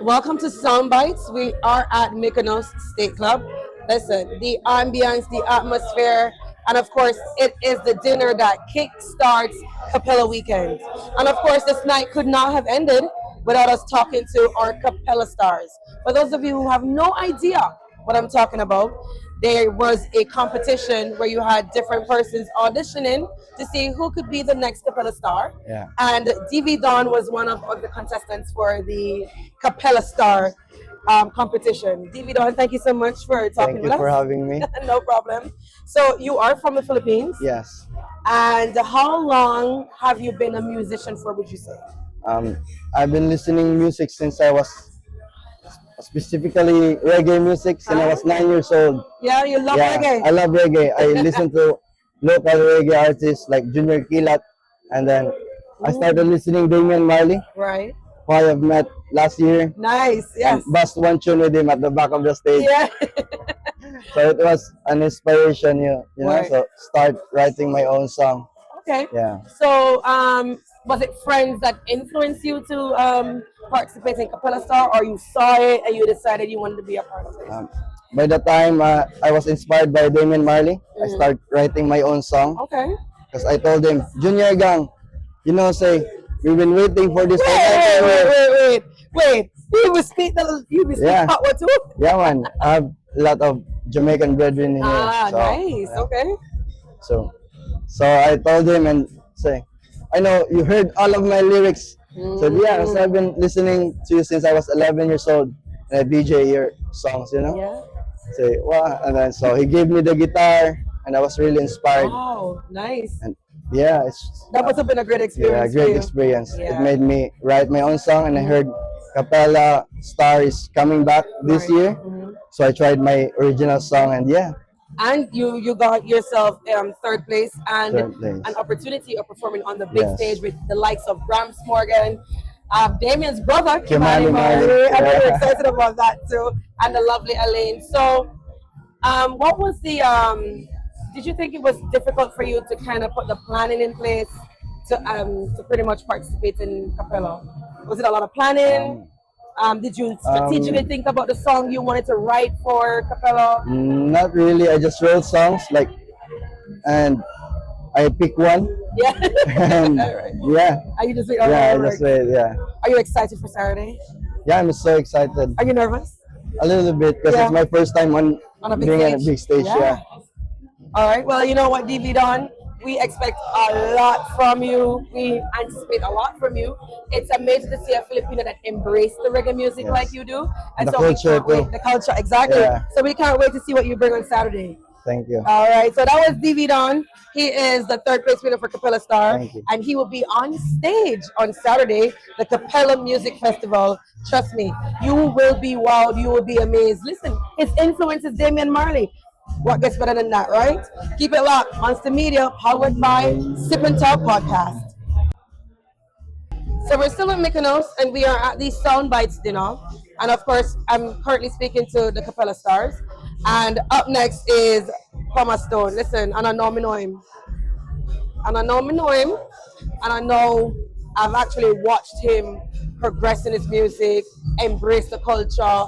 Welcome to Soundbites. We are at Mykonos State Club. Listen, the ambience, the atmosphere, and of course, it is the dinner that kick-starts Capella weekend. And of course, this night could not have ended without us talking to our Capella Stars. For those of you who have no idea what I'm talking about, there was a competition where you had different persons auditioning to see who could be the next Capella Star. Yeah. And DV Don was one of the contestants for the Capella Star competition. DV Don, thank you so much for talking Thank with you for us. having me. No problem. So you are from the Philippines? Yes. And how long have you been a musician for, would you say? I've been listening music since I was specifically reggae music since I was 9 years old. Yeah, you love Yeah, reggae? I love reggae. I listen to local reggae artists like Junior Kilat, and then I started listening Damian Marley, Right. who I have met last year. Nice, yes. And bust one tune with him at the back of the stage. Yeah. So it was an inspiration, you know, Right. so start writing my own song. Okay. Yeah. So, was it friends that influenced you to participate in Capella Star, or you saw it and you decided you wanted to be a part of it? By the time I was inspired by Damian Marley, I started writing my own song. Okay. Because I told him, Junior Gang, you know, say, we've been waiting for this. Wait. You will speak Yeah. Patois too? Yeah, man. I have a lot of Jamaican brethren in here. Ah, So, nice. yeah. Okay. So I told him and say, I know you heard all of my lyrics. So yeah, so I've been listening to you since I was 11 years old. And I DJ your songs, you know. Yeah. Say, wow. And then so he gave me the guitar, and I was really inspired. Wow, nice. And yeah, it's That must have been a great experience. great for you. experience. Yeah. It made me write my own song, and I heard Capella Stars coming back this Right. year. So I tried my original song, and yeah, And you got yourself third place and Third place. an opportunity of performing on the big Yes. stage with the likes of GRAMPS Morgan, Damien's brother, Kimani Kimani Marley. Marley. I'm very Yeah. excited about that too. And the lovely Alaine. So, what was the, did you think it was difficult for you to kind of put the planning in place to pretty much participate in Capella? Was it a lot of planning? Did you strategically think about the song you wanted to write for Capella? not really. I just wrote songs and I pick one, Yeah. and Alright. yeah, Are you just like, yeah, I alright, just wait, yeah, Are you excited for Saturday? yeah. I'm so excited, Are you nervous? a little bit, because Yeah. it's my first time on On a big being on a stage? big stage. Yeah. All right. Well, you know what, DV Don? We expect a lot from you. We anticipate a lot from you. It's amazing to see a Filipino that embrace the reggae music Yes. like you do. And The so we culture can't wait. too. The culture, exactly. Yeah. So we can't wait to see what you bring on Saturday. Thank you. All right, so that was DV Don. He is the third place winner for Capella Star. Thank you. And he will be on stage on Saturday, the Capella Music Festival. Trust me, you will be wowed, you will be amazed. Listen, his influence is Damian Marley. What gets better than that, right? Keep it locked. Monster Media, powered by Sip and Talk Podcast. So we're still in Mykonos and we are at the Soundbites dinner. And of course, I'm currently speaking to the Capella Stars. And up next is Palmer Stone. Listen, and I know me know him. And I know me know him. And I know I've actually watched him progress in his music, embrace the culture,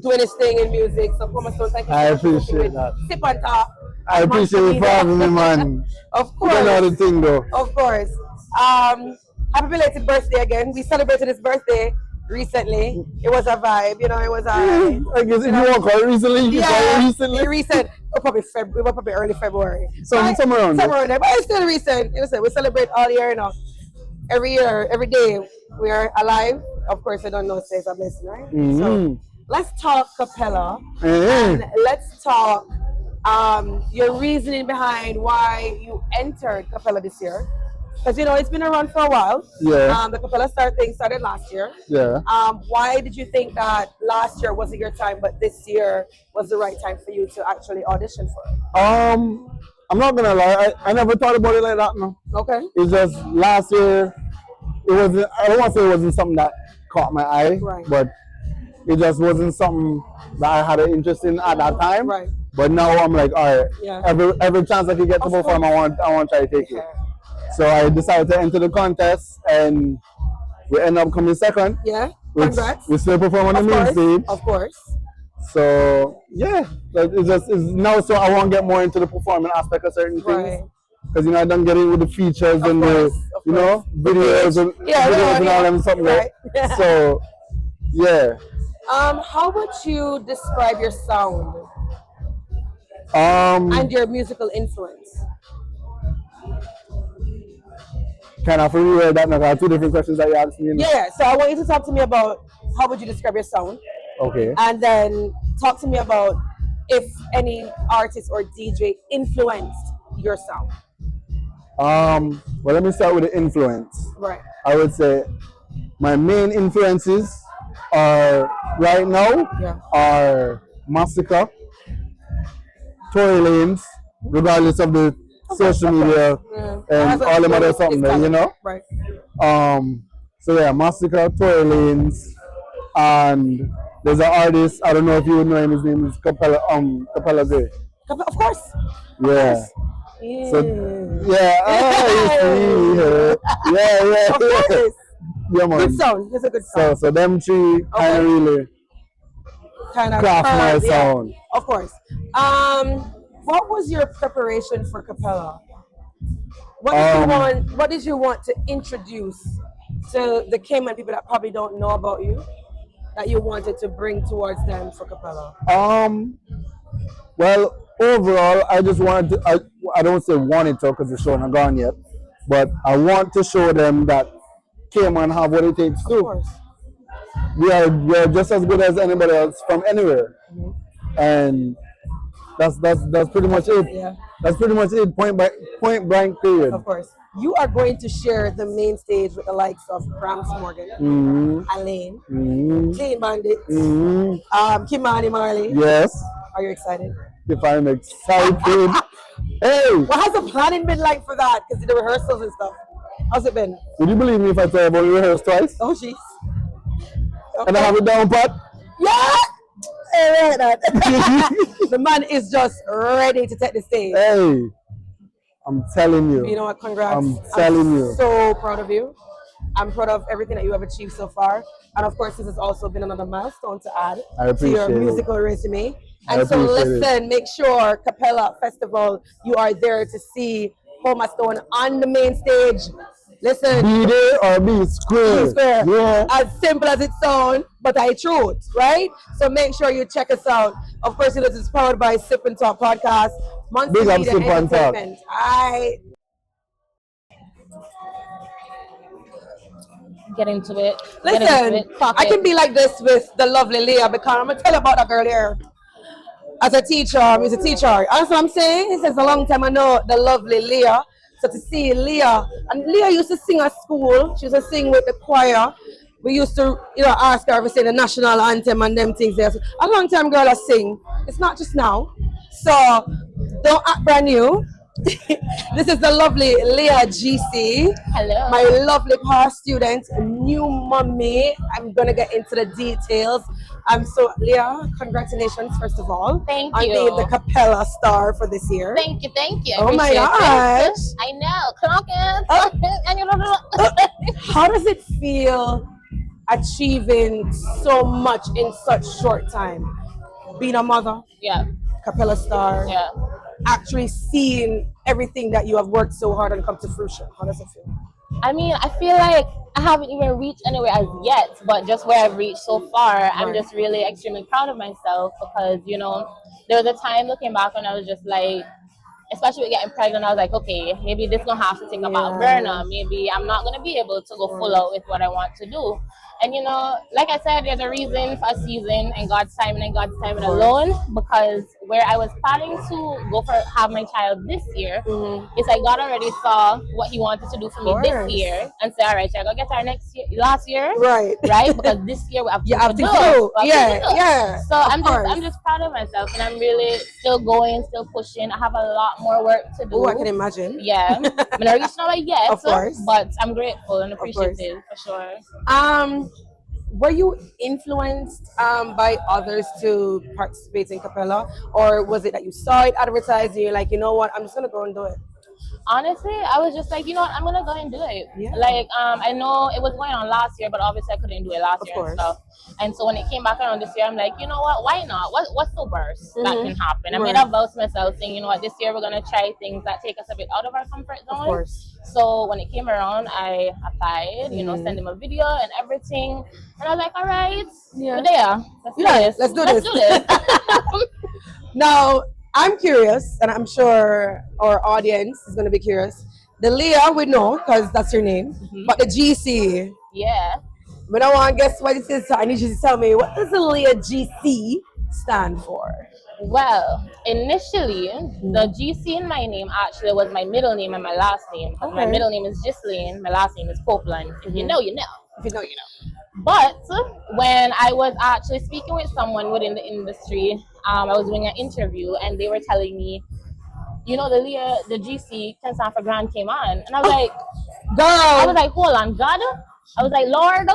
doing his thing in music. So Palmer Stone, thank you I so much for appreciate working with that. Sip and Talk. I appreciate you for having me, man. Of You know the course. thing, though. Of course. Happy belated birthday again. We celebrated his birthday recently. It was a vibe, you know, it was a I guess if you walk out recently, you call it recently. recent. We were probably early February. Somewhere around there. Somewhere around there. But it's still recent. You know, we celebrate all year, you know. Every year, every day, we are alive. Of course, I don't know stays a blessing, right? So let's talk Capella. And let's talk your reasoning behind why you entered Capella this year. Because, you know, it's been around for a while. Yeah. The Capella Star thing started last year. Yeah. Why did you think that last year wasn't your time, but this year was the right time for you to actually audition for it? I'm not gonna lie, I never thought about it like that, no. Okay. It's just last year, it wasn't, I don't want to say it wasn't something that caught my eye, Right. but it just wasn't something that I had an interest in at that time. Right. But now I'm like, all right, Yeah. every chance I can get to Of perform, I want to try to take it. Yeah. So I decided to enter the contest, and We end up coming second, Yeah. which Congrats. we still perform on the Of main course. stage. Of course. So yeah, but it's now so I want to get more into the performing aspect of certain Right. things. Because you know I don't get in with the features and course, the of you know course. The videos page. and Yeah, videos and all yeah. them something Right. like. So yeah. How would you describe your sound Um and your musical influence? Can I reword that now? I have two different questions that you asked me. Yeah. So I want you to talk to me about how would you describe your sound, Okay. and then talk to me about if any artist or DJ influenced your sound. Well, let me start with the influence. Right. I would say my main influences are right now Yeah. are Massacre, Tory Lanes, regardless of the social media and all them other something there, you know? Right. So yeah, Massacre, Tory Lanes, and there's an artist, I don't know if you would know him, his name is Capella Gray. Of course. Yeah. Yeah. So yeah, yeah. Of course. Yeah, man. Good sound. It's a good sound. So them three kind of really kind of craft my sound. Of course. What was your preparation for Capella? What did you want to introduce to the Cayman people that probably don't know about you, that you wanted to bring towards them for Capella? Well, overall, I just wanted to, I don't say wanted to because the show not gone yet, but I want to show them that Cayman have what it takes Of to. course. We are just as good as anybody else from anywhere, and that's pretty much it. Yeah. That's pretty much it. Point blank period. Of course. You are going to share the main stage with the likes of GRAMPS MORGAN, Alaine, Clean Bandits, Kimani Marley. Yes. Are you excited? If I'm excited. Hey! What has the planning been like for that? Because the rehearsals and stuff. How's it been? Would you believe me if I tell you I've only rehearsed twice? Oh, jeez. Okay. And I have it down pat? Yeah! The man is just ready to take the stage. Hey! I'm telling you. You know what? Congrats. I'm telling you. So proud of you. I'm proud of everything that you have achieved so far. And of course, this has also been another milestone to add to your musical resume. And so listen, make sure Capella Festival, you are there to see Homa Stone on the main stage. Listen. Be there or be square. Be square. Yeah. As simple as it sounds, but I truth, right? So make sure you check us out. Of course, this is powered by Sip and Talk Podcast. Big up Sip and Talk. Get into it. Listen, I can be like this with the lovely Leah because I'm gonna tell you about that girl here. As a teacher, he's a teacher. That's what I'm saying. It says a long time I know the lovely Leah. So to see Leah, and Leah used to sing at school. She used to sing with the choir. We used to, ask her to sing the national anthem and them things there. So a long time girl I sing. It's not just now. So don't act brand new. This is the lovely Leah GC. Hello. My lovely past student, new mommy. I'm gonna get into the details. So Leah, congratulations first of all. Thank on you. being the Capella Star for this year. Thank you. Oh my gosh. I know. How does it feel achieving so much in such short time? Being a mother, Yeah. Capella Star, Yeah. actually seeing everything that you have worked so hard and come to fruition. How does it feel? I mean, I feel like I haven't even reached anywhere as yet, but just where I've reached so far, I'm just really extremely proud of myself because, there was a time looking back when I was just like, especially with getting pregnant, I was like, okay, maybe this gonna have to take a back burner. Maybe I'm not gonna be able to go full out with what I want to do. And like I said, there's a reason for a season and God's timing and God's timing alone. Because where I was planning to go for have my child this year, is like God already saw what He wanted to do for me this year, and say, all right, I gotta get our last year, right? Because this year we have to do. Yeah. So I'm just proud of myself, and I'm really still going, still pushing. I have a lot more work to do. Oh, I can imagine. Yeah, I'm not reached nowhere yet, of course, but I'm grateful and appreciative for sure. Were you influenced by others to participate in Capella, or was it that you saw it advertised and you're like, you know what, I'm just gonna go and do it? Honestly, I was just like, you know what, I'm gonna go and do it. Yeah. Like, I know it was going on last year, but obviously I couldn't do it last Of year course. and stuff. And so when it came back around this year, I'm like, you know what, why not? What's the worst that can happen? I made Right. a vow to myself saying, you know what, this year we're gonna try things that take us a bit out of our comfort zone. Of course. So when it came around, I applied, you know, sent him a video and everything. And I was like, all right, Yeah. we're there. Let's do Yeah, this. let's do Let's this. do this. Now, I'm curious, and I'm sure our audience is going to be curious. The Leah we know, because that's your name, but the GC, Yeah. we don't want to guess what it is, so I need you to tell me, what does the Leah GC stand for? Well, initially, the GC in my name actually was my middle name and my last name. Because my Okay. middle name is Ghislaine, my last name is Copeland. If you know, you know. If you know, you know. But when I was actually speaking with someone within the industry, I was doing an interview and they were telling me, you know, the GC can stand for Grand came on. And I was like, I was Girl, like, hold on, God? I was like, Lord,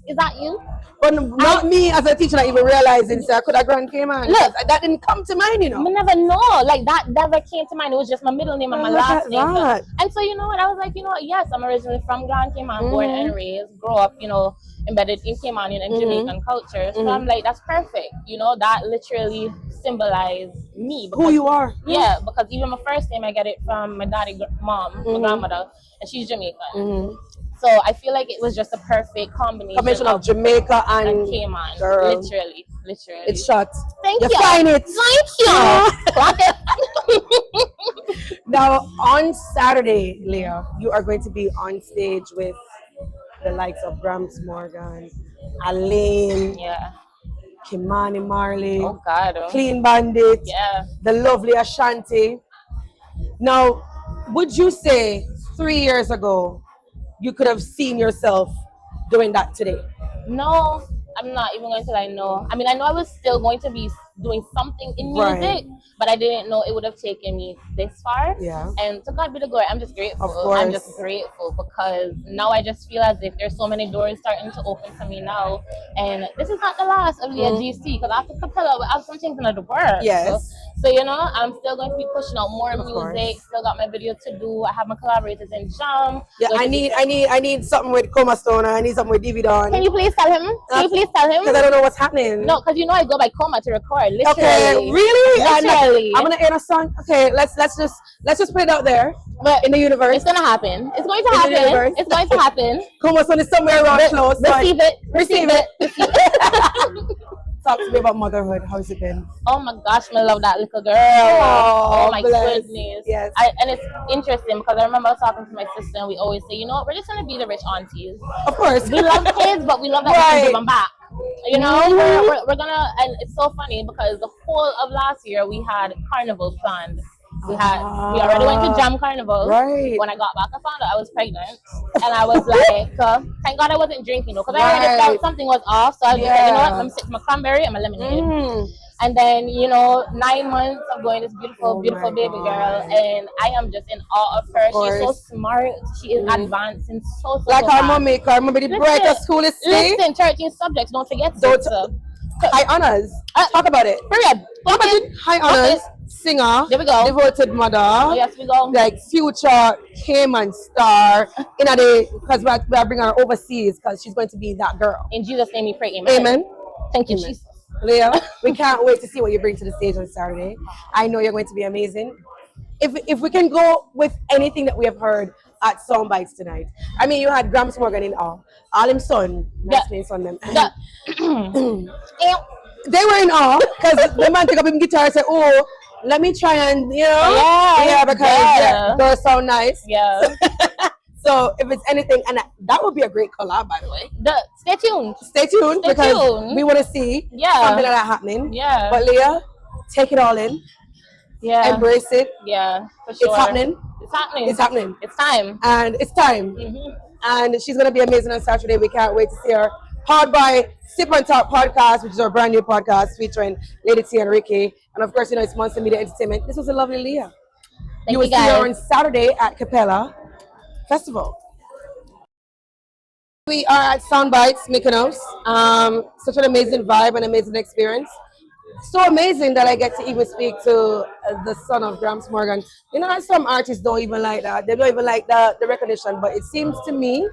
is that you? but not me as a teacher not even realizing, so I could have grand came on. Look. that didn't come to mind, you know. I never know. Like, that never came to mind. It was just my middle name and my Look last at name. that. And so, you know what? I was like, you know what? Yes, I'm originally from Grand Cayman, born and raised, grew up, you know, embedded in Caymanian and Jamaican culture. So I'm like, that's perfect. You know, that literally symbolized me. Who you are. Yeah, because even my first name, I get it from my daddy, mom, my grandmother, and she's Jamaican. So I feel like it was just a perfect combination Of Jamaica and Cayman. girl. Literally. It's shot. Thank You you. find it. Thank you. Clock it. Now, on Saturday, Leah, you are going to be on stage with the likes of GRAMPS MORGAN, Alaine, Yeah. Kimani Marley, Oh God. Clean Bandit, Yeah. the lovely Ashanti. Now, would you say 3 years ago you could have seen yourself doing that today? No, I'm not even going to lie. No, I mean I know I was still going to be doing something in music, Right. but I didn't know it would have taken me this far. Yeah. And to God be the glory. I'm just grateful. Of course. I'm just grateful because now I just feel as if there's so many doors starting to open for me now, and this is not the last of Leah GC because after Capella we have some things in the works. Yes. So you know I'm still going to be pushing out more music. course. Still got my video to do. I have my collaborators in Jam. Yeah, I need something with Coma Stone. I need something with Divi Don. Can you please tell him? Can you please tell him? Because I don't know what's happening. No, because you know I go by coma to record. Literally. Okay, really? Literally. I'm gonna add a song. Okay, let's just put it out there. But in the universe. It's gonna happen. It's going to In the universe. happen. It's going to happen. Coma Stone is somewhere around close. so Receive it. Receive it. Receive it. Talk to me about motherhood. How's it been? Oh my gosh, I love that little girl. Oh, Oh my bless. goodness. Yes. And it's interesting because I remember I was talking to my sister and we always say, you know what, we're just gonna be the rich aunties. Of course. We love kids, but we love that we can give them back. You know, we're gonna, and it's so funny because the whole of last year we had carnival planned. We already went to Jam Carnival. Right. When I got back, I found out I was pregnant, and I was like, thank God I wasn't drinking though, because I already felt something was off. So I was like, you know what, I'm sick to my cranberry and my lemonade. And then, you know, 9 months of going this beautiful, beautiful baby girl, and I am just in awe of her. She's so smart. She is advancing so Like fast. our mommy, the brightest, coolest thing. Listen, 13 subjects, don't forget. High honors. Talk about it. Period. Imagine high honors, singer, there we go. devoted mother. Oh, yes, we go. Like future Cayman star. In a day, because we are bringing her overseas because she's going to be that girl. In Jesus' name we pray, amen. Amen. Thank you, Amen. Jesus. Leah, we can't wait to see what you bring to the stage on Saturday. I know you're going to be amazing. If we can go with anything that we have heard at Soundbites tonight. I mean, you had GRAMPS MORGAN in awe. All him son, that's his son them. They were in awe because the man took up his guitar and said, "Oh, let me try and because those sound nice." Yeah. So if it's anything, and that would be a great collab, by the way. Stay tuned. Stay tuned because we want to see something like that happening. Yeah. But Leah, take it all in. Yeah. Embrace it. Yeah, for sure. It's happening. It's happening. It's happening. It's time. And it's time. And she's going to be amazing on Saturday. We can't wait to see her. Powered by Sip and Talk Podcast, which is our brand new podcast featuring Lady T and Ricky. And of course, you know, it's Monster Media Entertainment. This was a lovely Leah. Thank you will you see guys. her on Saturday at Capella Festival. We are at Soundbites, Mykonos. Such an amazing vibe and amazing experience. so amazing that I get to even speak to the son of Gramps Morgan. You know, some artists don't even like that. They don't even like the recognition. But it seems to me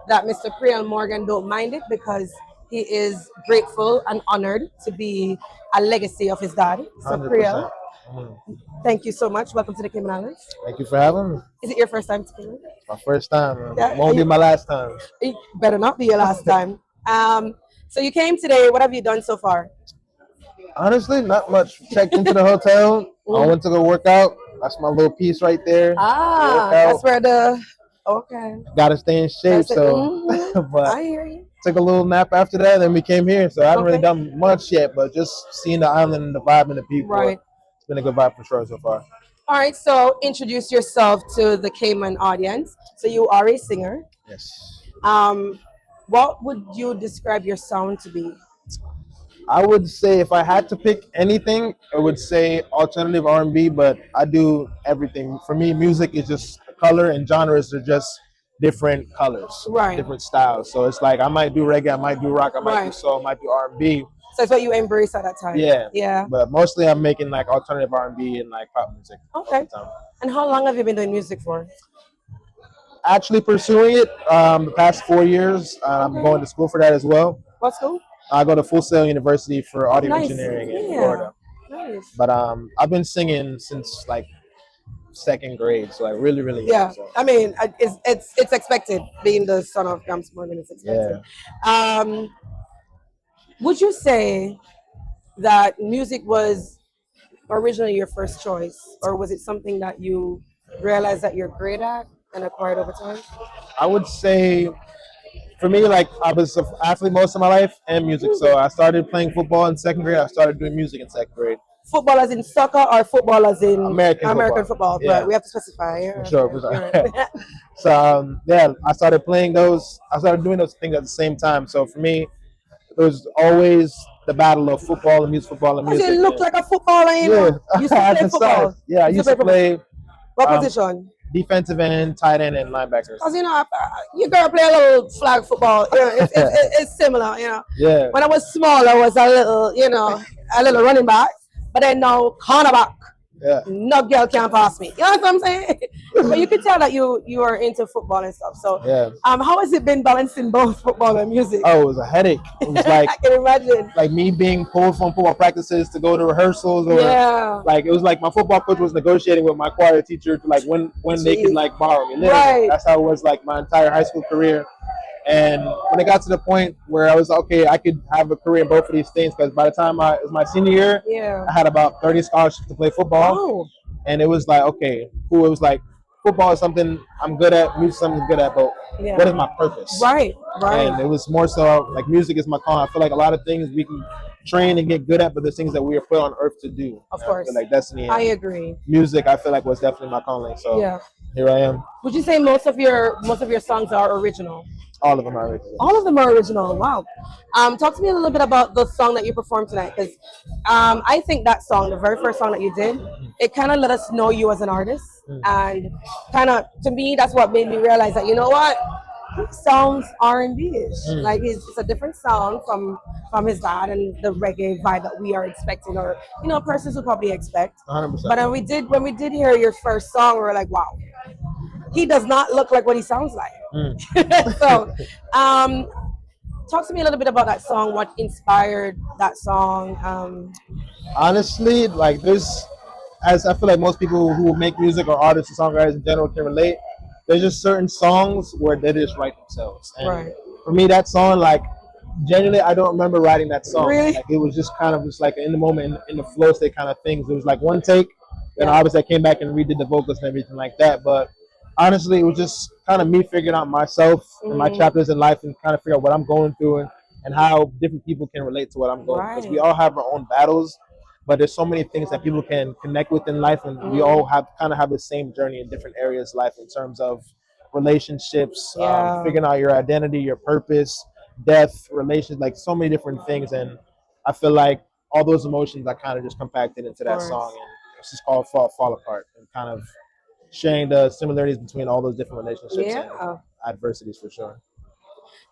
that Mr. Pel Morgan don't mind it because he is grateful and honored to be a legacy of his dad. So Pel, 100%. Mhm. thank you so much. Welcome to the Cayman Islands. Thank you for having me. Is it your first time to Cayman? My first time. Yeah, Won't be my last time. it better not be your last time. So you came today. What have you done so far? Honestly, not much. Checked into the hotel. I went to go work out. That's my little piece right there. Ah, Work out. that's where the okay. Gotta stay in shape. That's it. So, but I hear you. took a little nap after that. Then we came here. So I haven't really Okay. done much yet, but just seeing the island and the vibe and the people. Right. It's been a good vibe for sure so far. All right. So introduce yourself to the Cayman audience. So you are a singer. Yes. What would you describe your sound to be? I would say if I had to pick anything, I would say alternative R&B, but I do everything. For me, music is just a color and genres are just different colors, Right. different styles. So it's like I might do reggae, I might do rock, I might do Right. soul, I might do R&B. So it's what you embrace at that time. Yeah. Yeah. But mostly I'm making like alternative R&B and like pop music all Okay. the time. And how long have you been doing music for? Actually pursuing it the past 4 years. I'm Okay. going to school for that as well. What school? I go to Full Sail University for audio Nice. engineering in Yeah. Florida. Nice. But I've been singing since like second grade, so like really young. Yeah, So, I mean, it's expected. Being the son of Gramps Morgan, it's expected. Um, would you say that music was originally your first choice, or was it something that you realized that you're great at and acquired over time? I would say for me, like I was an athlete most of my life and music. So I started playing football in second grade. I started doing music in second grade. Football as in soccer or football as in American football? Yeah. Right, we have to specify. Yeah, For sure, okay. for sure. Yeah. So yeah, I started playing those. I started doing those things at the same time. So for me, it was always the battle of football and music, football and Because music. you look like a footballer, you know. Yeah, You used to at play the football. size. Yeah, I used to play What um, position? defensive end, tight end, and linebackers. Because you know, you gotta play a little flag football. You know, it's similar. You know, Yeah. when I was small, I was a little, you know, a little running back. But then now cornerback, Yeah. no girl can pass me. You know what I'm saying? But you can tell that you are into football and stuff. So, Yeah. how has it been balancing both football and music? Oh, it was a headache. It was like I can imagine. like me being pulled from football practices to go to rehearsals, or Yeah. like it was like my football coach was negotiating with my choir teacher to like when they could Jeez. like borrow me. Literally, Right. that's how it was like my entire high school career. And when it got to the point where I was okay, I could have a career in both of these things, because by the time it was my senior year, Yeah. I had about 30 scholarships to play football, Oh. and it was like okay, cool. It was like football is something I'm good at, music is something I'm good at, but Yeah. what is my purpose? Right. Right. And it was more so like music is my calling. I feel like a lot of things we can train and get good at, but there's things that we are put on earth to do. Of And I course. feel like destiny. I And agree. music, I feel like was definitely my calling. So Yeah. here I am. Would you say most of your songs are original? All of them are original. All of them are original. Wow. Talk to me a little bit about the song that you performed tonight, because I think that song, the very first song that you did, it kind of let us know you as an artist, and kind of to me that's what made me realize that you know what, he sounds R&B-ish. Like it's a different sound from his dad and the reggae vibe that we are expecting, or you know, persons would probably expect. 100%. But when we did hear your first song, we were like, wow, he does not look like what he sounds like. So, talk to me a little bit about that song. What inspired that song? Honestly, like there's, as I feel like most people who make music or artists or songwriters in general can relate, there's just certain songs where they just write themselves. And Right. for me, that song, like genuinely, I don't remember writing that song. Really? Like it was just kind of just like in the moment, in the flow state kind of things. It was like one take, then Yeah. obviously I came back and redid the vocals and everything like that. But honestly, it was just kind of me figuring out myself and my chapters in life, and kind of figure out what I'm going through, and how different people can relate to what I'm going through. Because we Right. all have our own battles, but there's so many things that people can connect with in life, and we all have the same journey in different areas of life in terms of relationships, Yeah. figuring out your identity, your purpose, death, relations, like so many different things. And I feel like all those emotions I kind of just compacted into that course. song, and it's just called Fall Apart, and kind of sharing the similarities between all those different relationships and Yeah. adversities for sure.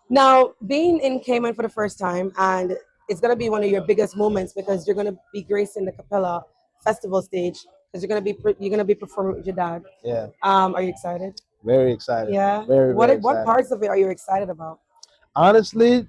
Now, being in Cayman for the first time and it's gonna be one of your biggest moments because you're gonna be gracing the Capella Festival stage because you're gonna be performing with your dad. Yeah, Are you excited? very excited. Yeah. Very, very What excited. parts of it are you excited about? Honestly,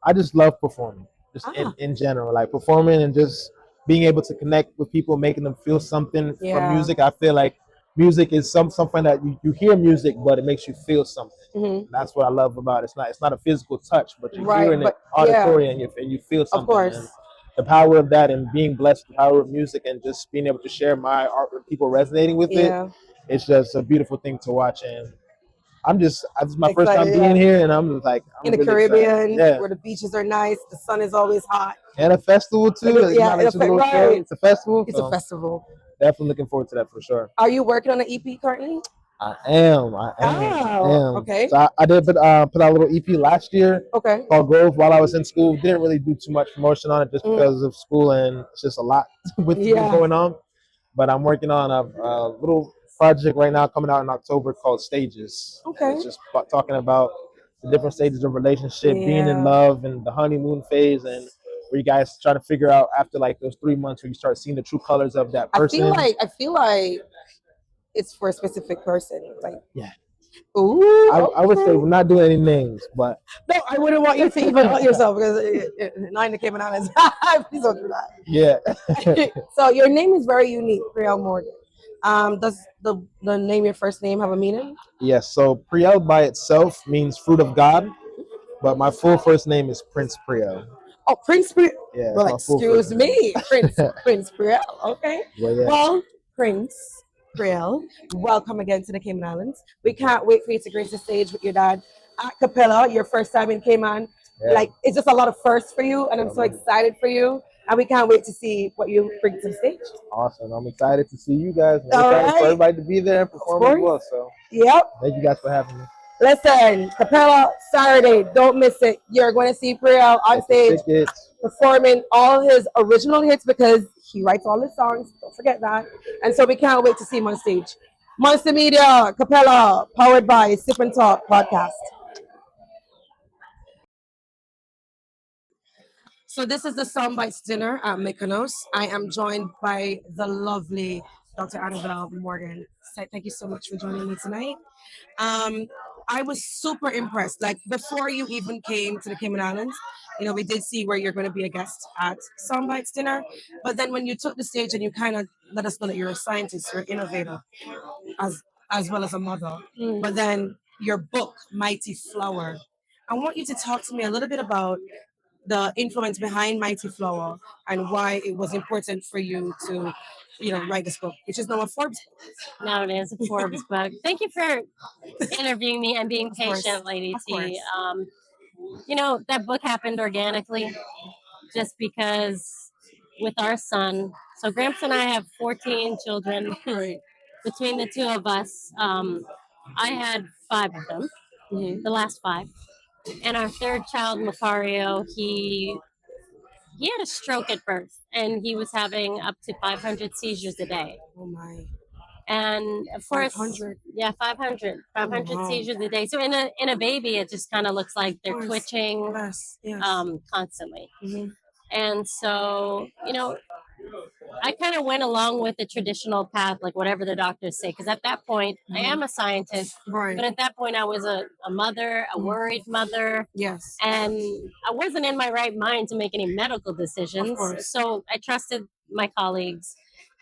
I just love performing, just Ah, in general, like performing and just being able to connect with people, making them feel something from yeah. music. I feel like music is something that you hear music, but it makes you feel something. Hmm. That's what I love about it. It's not a physical touch, but you're Right, hearing it but yeah, auditory and you feel of something. And course. the power of that and being blessed with the power of music and just being able to share my art with people resonating with it, Yeah, it's just a beautiful thing to watch. And this is my first time excited. being Yeah, here, and I'm just like, in I'm the really excited. Caribbean Yeah, where the beaches are nice, the sun is always hot. and a festival too. It's Yeah, not like just a little show; right. it's a festival. It's a So festival. definitely looking forward to that for sure. Are you working on an EP currently? I Oh, am. okay, So I did put out a little EP last year okay. called Grove while I was in school. Didn't really do too much promotion on it just Mm, because of school and it's just a lot with yeah. going on. But I'm working on a little project right now coming out in October called Stages, and Okay. it's just talking about the different stages of relationship, being in Yeah. love, and the honeymoon phase, and where you guys try to figure out after like those 3 months where you start seeing the true colors of that person. I feel like it's for a specific person. Like, Yeah, ooh, I would say okay. we're not doing any names, but No, I wouldn't want you to even out yourself because nine that came out is please don't do yeah. that. So your name is very unique, Pel Morgan. Does the name your first name have a meaning? Yes, so Priel by itself means fruit of God, but my full first name is Prince Priel. Oh, Prince Priel. Yeah, it's Well, my full first excuse name. me, Prince Priel. Okay. But yeah, Well, Prince Priel, welcome again to the Cayman Islands. We can't wait for you to grace the stage with your dad at Capella, your first time in Cayman. yeah. Like, it's just a lot of firsts for you, and I'm so excited for you. And we can't wait to see what you bring to the stage. Awesome. I'm excited to see you guys. I'm All excited for right. everybody to be there and Of perform as course. well. So Yep. thank you guys for having me. Listen, Capella Saturday, don't miss it. You're going to see Priel on Get the stage tickets. performing all his original hits because he writes all his songs. Don't forget that. And so we can't wait to see him on stage. Monster Media, Capella, powered by Sip and Talk podcast. So this is the Soundbites dinner at Mykonos. I am joined by the lovely Dr. Annabelle Morgan. Thank you so much for joining me tonight. Um, I was super impressed. Like before you even came to the Cayman Islands, we did see where you're going to be a guest at Soundbites dinner. But then when you took the stage and you kind of let us know that you're a scientist, you're an innovator, as as well as a mother. But then your book, Mighty Flower. I want you to talk to me a little bit about the influence behind Mighty Flower and why it was important for you to, write this book, which is now a Forbes. No, it is a Forbes book. Thank you for interviewing me and being Of course. patient, Lady Of course. T. That book happened organically just because with our son, so Gramps and I have 14 children. Right. Between the two of us, I had 5 of them, the last 5. And our third child, Macario, he had a stroke at birth and he was having up to 500 seizures a day. Oh my. And of course, 500. yeah, 500 Oh, wow. seizures a day. So in a baby, it just kind of looks like they're Of course. twitching Yes. constantly. Mhm. And so, I kind of went along with the traditional path, like whatever the doctors say, because at that point, I am a scientist, Right. but at that point, I was a mother, a worried mother, Yes. and I wasn't in my right mind to make any medical Of decisions. course. So I trusted my colleagues,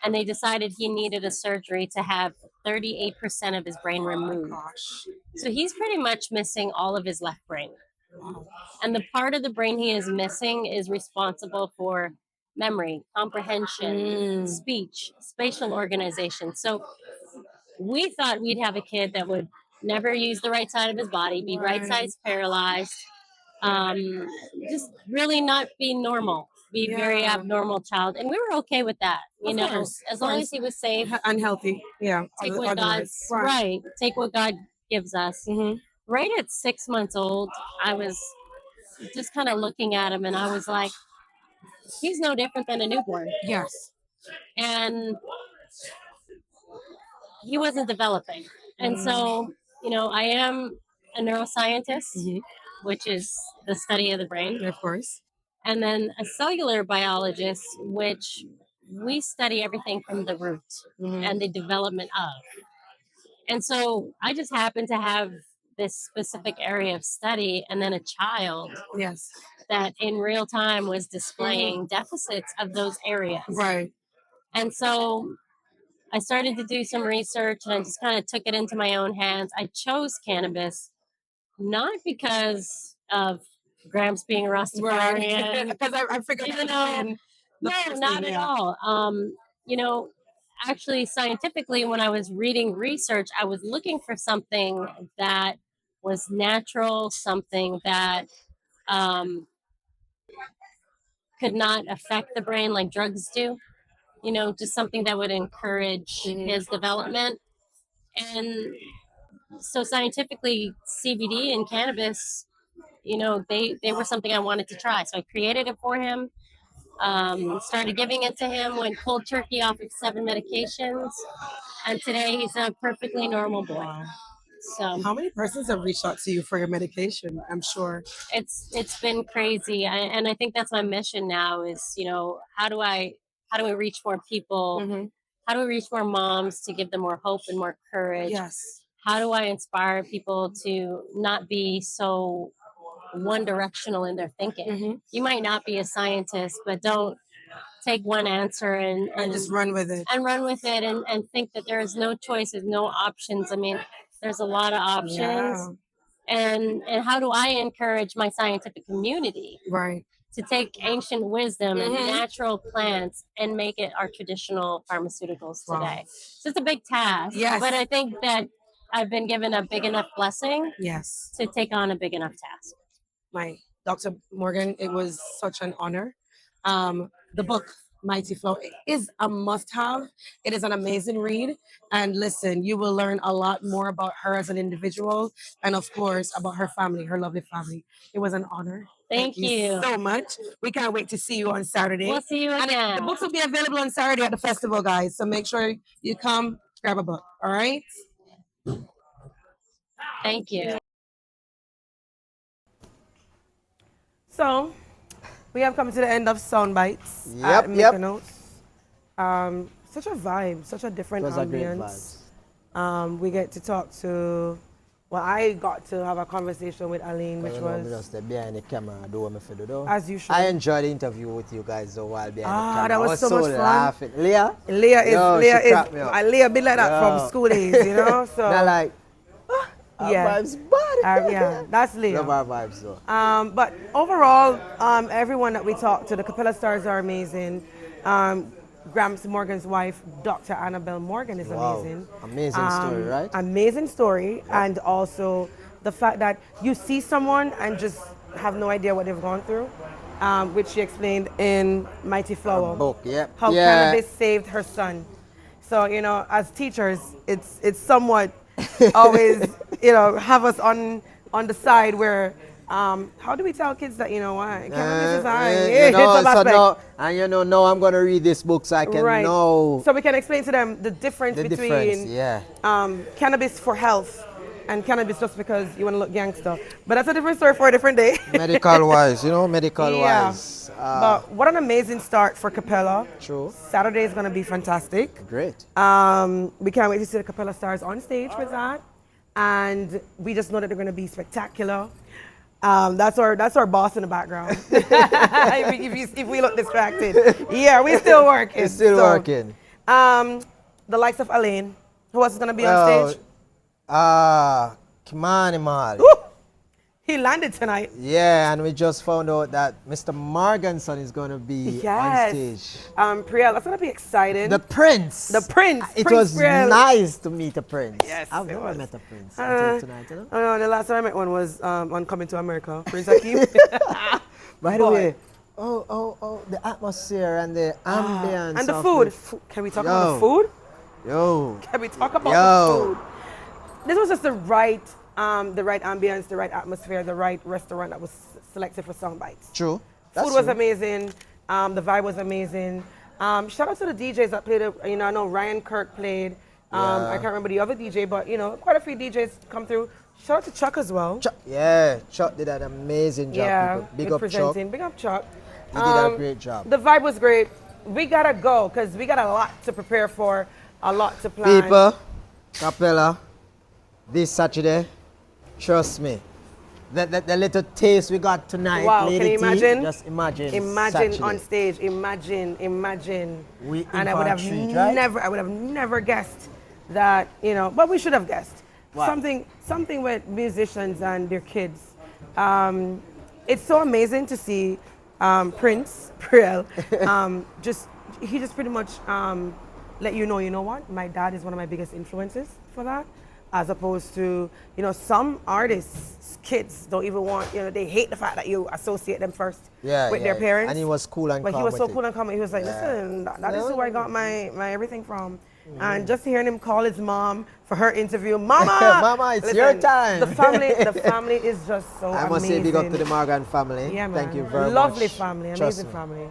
and they decided he needed a surgery to have 38% of his brain removed. Gosh. So he's pretty much missing all of his left brain. Wow. And the part of the brain he is missing is responsible for memory, comprehension, speech, spatial organization. So we thought we'd have a kid that would never use the right side of his body, be right side paralyzed, just really not be normal, be very Yeah. abnormal child. And we were okay with that, Of course. as long as he was safe, Unhealthy. Yeah. take Other- what otherwise. God's right, take what God gives us. Mhm. Right at 6 months old, I was just kind of looking at him and I was like, he's no different than a newborn. Yes. And he wasn't developing. And so, I am a neuroscientist, which is the study of the brain. Of course. and then a cellular biologist, which we study everything from the root and the development of. And so I just happened to have this specific area of study, and then a child Yes. that in real time was displaying deficits of those areas. Right. And so I started to do some research, and I just kind of took it into my own hands. I chose cannabis not because of Gramps being a Rastafarian. Because I figured, You know, no, not at all. You know, actually, scientifically, when I was reading research, I was looking for something that was natural, something that could not affect the brain like drugs do. You know, just something that would encourage his development. And so, scientifically, CBD and cannabis, you know, they were something I wanted to try. So I created it for him. Started giving it to him, went cold turkey off of 7 medications, and today he's a perfectly normal boy. So how many persons have reached out to you for your medication? I'm sure it's been crazy, and I think that's my mission now. Is, you know, how do I reach more people? How do we reach more moms to give them more hope and more courage? Yes. How do I inspire people to not be so one directional in their thinking? You might not be a scientist, but don't take one answer and just run with it. And think that there is no choices, no options. I mean, there's a lot of options. Yeah. And how do I encourage my scientific community to take ancient wisdom and natural plants and make it our traditional pharmaceuticals today? So it's a big task. Yes. But I think that I've been given a big enough blessing to take on a big enough task. My Dr. Morgan, it was such an honor. The book Mighty Flow is a must-have. It is an amazing read, and listen, you will learn a lot more about her as an individual, and of course about her family, her lovely family. It was an honor. Thank you so much. We can't wait to see you on Saturday. We'll see you again. The books will be available on Saturday at the festival, guys. So make sure you come grab a book. All right. Thank you. So, we have come to the end of Soundbites Yep, at yep. Mykonos. Such a vibe, such a different It was a great ambience. We get to talk to, well, I got to have a conversation with Alaine, which was, just behind the camera, do what me feel do. as usual. I enjoyed the interview with you guys a while behind the camera. That was so much fun. Laughing. Leah? Leah she cracked me up. Leah been like that from school days, you know? So They're like, our yeah. vibes bad. Yeah, that's Leah. Love our vibes though. But overall, everyone that we talked to, the Capella Stars are amazing. Gramps Morgan's wife, Dr. Annabelle Morgan, is amazing. Amazing story, right? Amazing story, and also the fact that you see someone and just have no idea what they've gone through, which she explained in Mighty Flower. Book, yep. How cannabis saved her son. So, you know, as teachers, it's somewhat always, you know, have us on the side where, how do we tell kids that, you know what, cannabis is and you know, now I'm going to read this book so I can know. So we can explain to them the difference between cannabis for health and cannabis just because you want to look gangster. But that's a different story for a different day. Medical-wise, you know, medical-wise. But what an amazing start for Capella. True. Saturday is going to be fantastic. Great. We can't wait to see the Capella Stars on stage with that. And we just know that they're going to be spectacular. That's our boss in the background. if we look distracted. Yeah, we're still working. We're still working. The likes of Alaine. Who else is going to be on stage? Kimani Mal. He landed tonight. Yeah, and we just found out that Mr. Morgan's son is going to be on stage. Priya, that's going to be exciting. The Prince. The Prince. It Prince was Priel. nice to meet a Prince. Yes, I've never met a Prince until tonight, you know? Oh, no, the last time I met one was on Coming to America. Prince Hakeem. By the way, the atmosphere and the ambience. And the food. Can we talk about the food? Can we talk about the food? This was just the right ambience, the right atmosphere, the right restaurant that was selected for Soundbites. True. Food was amazing. The vibe was amazing. Shout out to the DJs that played. You know, I know Ryan Kirk played. I can't remember the other DJ, but you know, quite a few DJs come through. Shout out to Chuck as well. Chuck did an amazing job. Yeah, Big up presenting. Chuck. Big up Chuck. You did a great job. The vibe was great. We gotta go because we got a lot to prepare for, a lot to plan. People, Capella, this Saturday, trust me, the little taste we got tonight. Wow, Lady can you T, imagine? just imagine. Imagine Saturday. on stage. Imagine. We in And for a treat, right? I would have never guessed that, you know, but we should have guessed. What? Something with musicians and their kids. It's so amazing to see Prince Priel he just pretty much let you know what, my dad is one of my biggest influences for that, as opposed to, you know, some artists kids don't even want, you know, they hate the fact that you associate them first with their parents. And he was cool and but calm he was so with cool it. and calm. He was like, listen, that is who I got my everything from. And just hearing him call his mom for her interview, Mama, Mama, it's listen, your time. The family is just so amazing. I must say big up to the Morgan family. Yeah, man. Thank you very much. Lovely family, Trust amazing me. family.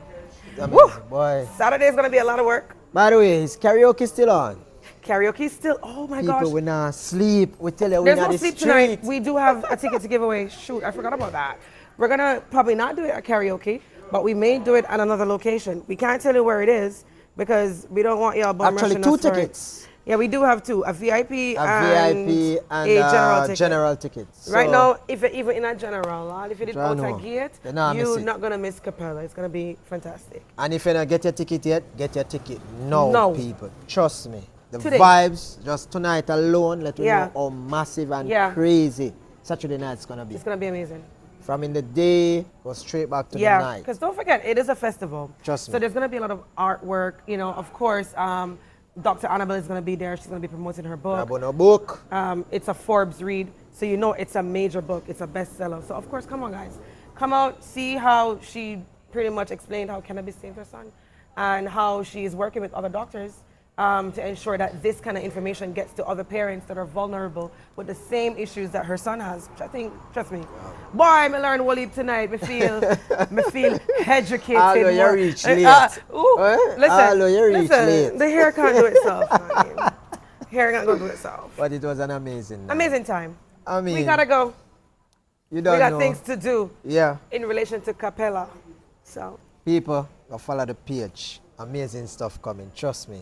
Amazing, boy. Saturday is gonna be a lot of work. By the way, is karaoke still on? Karaoke still, oh my People, gosh. we not sleep. We tell you, we're There's not no the sleep street. tonight. We do have a ticket to give away. Shoot, I forgot about that. We're gonna probably not do it at karaoke, but we may do it at another location. We can't tell you where it is because we don't want y'all bum Actually, rushing 2 us for it. tickets. Yeah, we do have 2, a VIP VIP and and a general ticket. Right So, now, if you're even in a general, if you did Try outside no. gate, You're not miss you're it. not gonna miss Capella. It's gonna be fantastic. And if you don't get your ticket yet, get your ticket now, No. people. Trust me. The Today. vibes, just tonight alone, let you Yeah. know how massive and Yeah. crazy Saturday night's gonna be. It's gonna be amazing. From in the day, go straight back to the Yeah, night. because don't forget, it is a festival. Trust me. So there's going to be a lot of artwork. You know, of course, Dr. Annabelle is going to be there. She's going to be promoting her book. Grab on a book. It's a Forbes read, so you know it's a major book. It's a bestseller. So of course, come on, guys, come out, see how she pretty much explained how cannabis saved her son, and how she is working with other doctors to ensure that this kind of information gets to other parents that are vulnerable with the same issues that her son has. Which I think, trust me, boy, I learned Waleed tonight. Me feel educated. Although you more. reach late. Listen, Although you reach listen, late. the hair can't do itself. Man. Hair can't go do itself. But it was an amazing night. Amazing time. I mean, We gotta go. you don't We got know. things to do Yeah. in relation to Capella. So People, go follow the page. Amazing stuff coming. Trust me.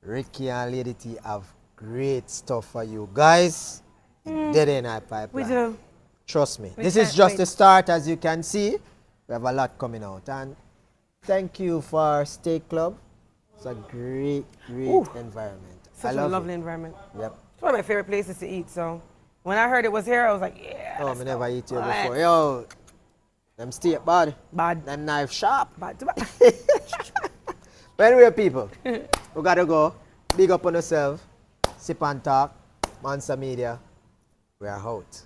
Ricky and Lady T have great stuff for you. Guys, dead in our pipeline. we do. Trust me. We This is can't just wait. the start, as you can see. We have a lot coming out. And thank you for Steak Club. It's a great environment. Such I a love lovely it. environment. Yep. It's one of my favorite places to eat. So when I heard it was here, I was like, yeah. Oh, let's I never go. eat here Let's- before. Yo, them steak bad. Bad. Them knife sharp. Bad. But anyway, people, we gotta go. Big up on yourself. Sip and talk. Mansa Media. We are out.